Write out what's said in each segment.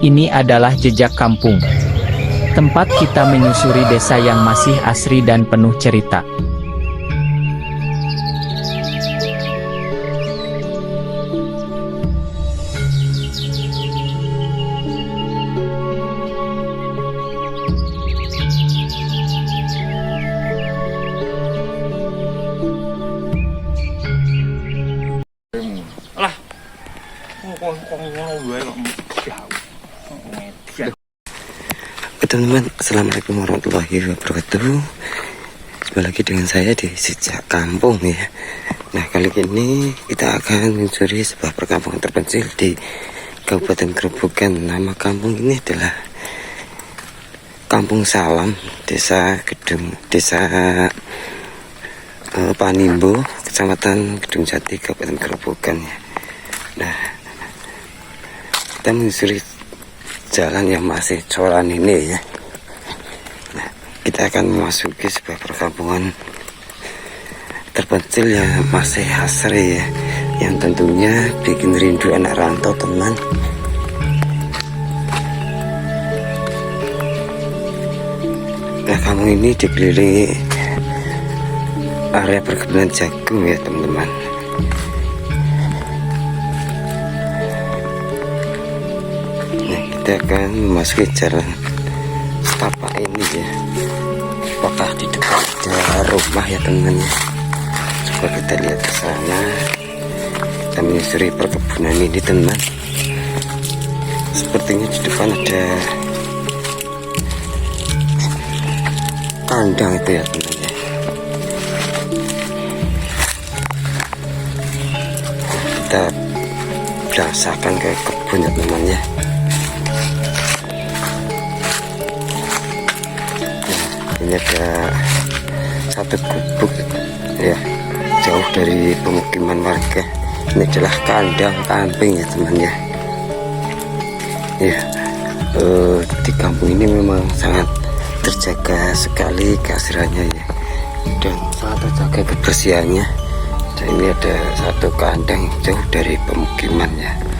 Ini adalah Jejak Kampung. Tempat kita menyusuri desa yang masih asri dan penuh cerita. Teman-teman, assalamualaikum warahmatullahi wabarakatuh. Kembali lagi dengan saya di Jejak Kampung ya. Nah, kali ini kita akan menyusuri sebuah perkampungan terpencil di Kabupaten Grobogan. Nama kampung ini adalah Kampung Salam, Desa Panimbo, Kecamatan Gedung Jati, Kabupaten Grobogan ya. Nah, kita menyusuri jalan yang masih coran ini ya. Nah, kita akan memasuki sebuah perkampungan terpencil yang masih asri ya, yang tentunya bikin rindu anak rantau teman. Nah, kampung ini dikelilingi area perkebunan jagung ya teman-teman. Kita akan memasuki jalan setapak ini ya. Apakah di depan ada rumah ya teman ya? Coba kita lihat ke sana. Kita menyusuri perkebunan ini teman. Sepertinya di depan ada kandang itu ya teman ya. Kita berdasarkan ke kebun ya teman ya. Ini ada satu gubuk ya, jauh dari pemukiman warga. Ini adalah kandang kambing ya teman ya. Ya, di kampung ini memang sangat terjaga sekali keasriannya ya, dan sangat terjaga kebersihannya. Dan ini ada satu kandang jauh dari pemukimannya.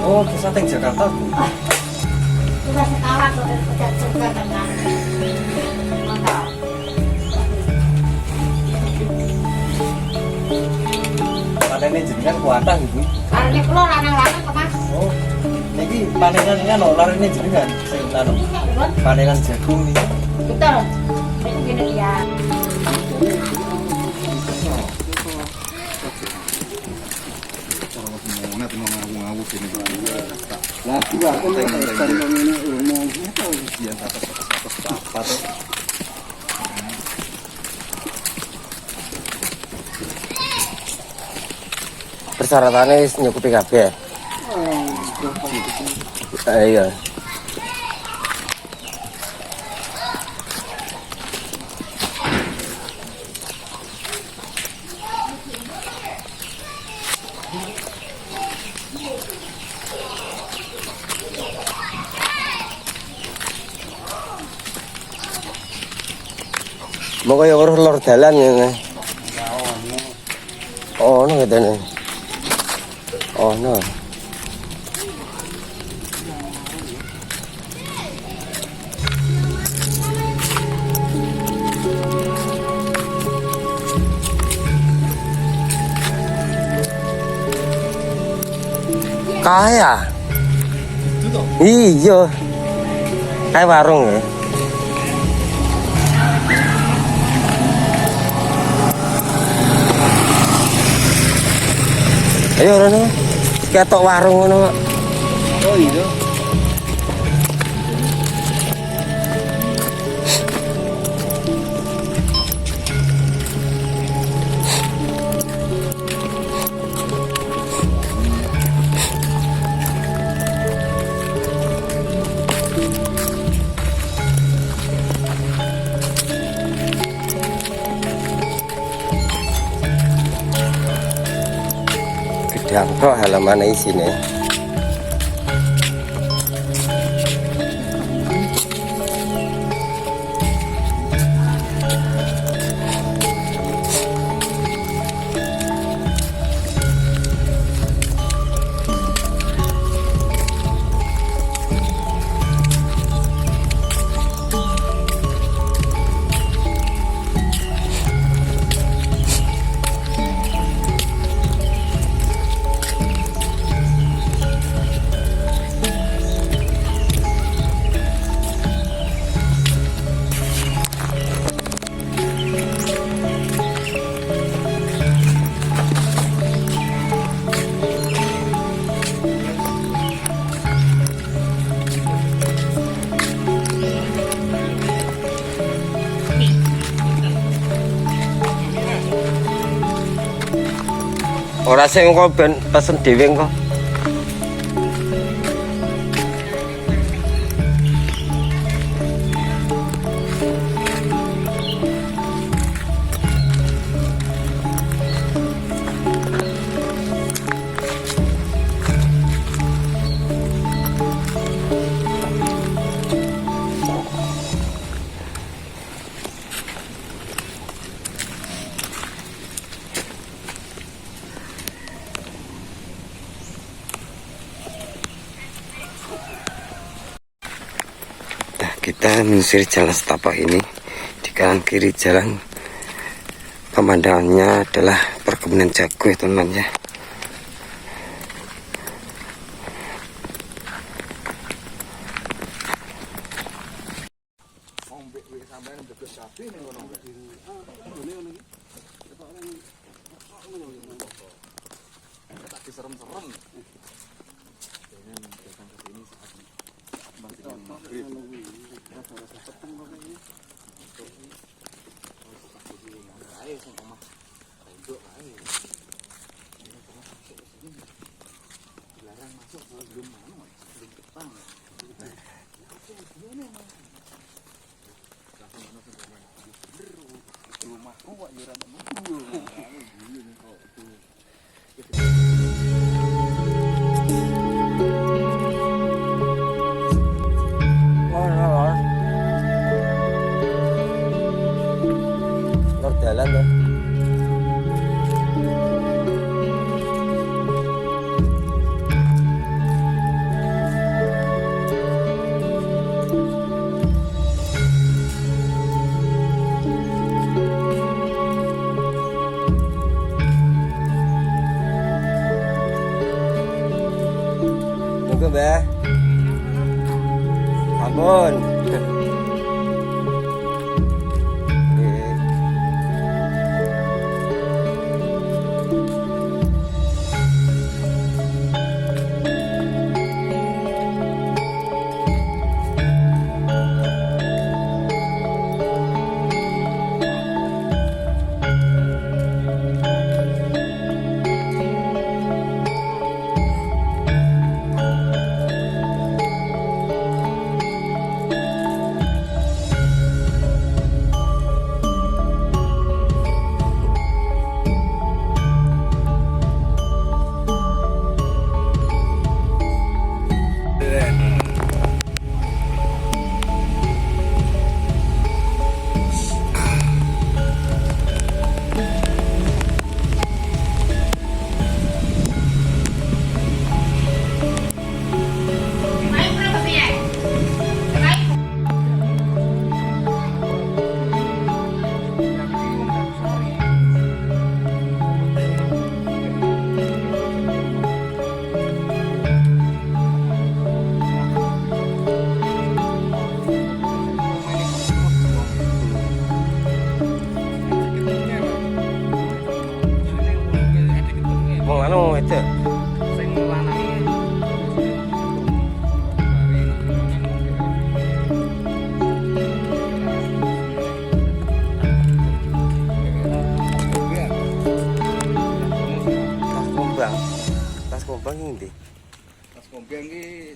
Oh, desa teng Jakarta, Bu. Sudah sekarang sudah juga dengan mantap. Panennya jenengan kuatah, Ibu. Karena kulo lanang-lanang kok, Mas. Oh, niki panenan ini ono larene jenengan sing anu. Panenan jagung nih. Betul. Ini gini ya. Persyaratannya nyukupi kabeh. Iya. Mau kaya urus lor dalan ya. Oh, no gitu nih. Oh, no. Kaya. Iya. Kayak warung ya. Ayo Rono, ketok warung ngono. Oh iya. kandang kok halaman isine. Ora sing kok ben pesen dhewe kok. Kita menyusuri jalan setapak ini. Di kanan kiri jalan pemandangannya adalah perkebunan jagung ya teman ya. Jalan ya. Tunggu, Mbak. Ampun. Itu tas kumbang ini. Tas kumbang ini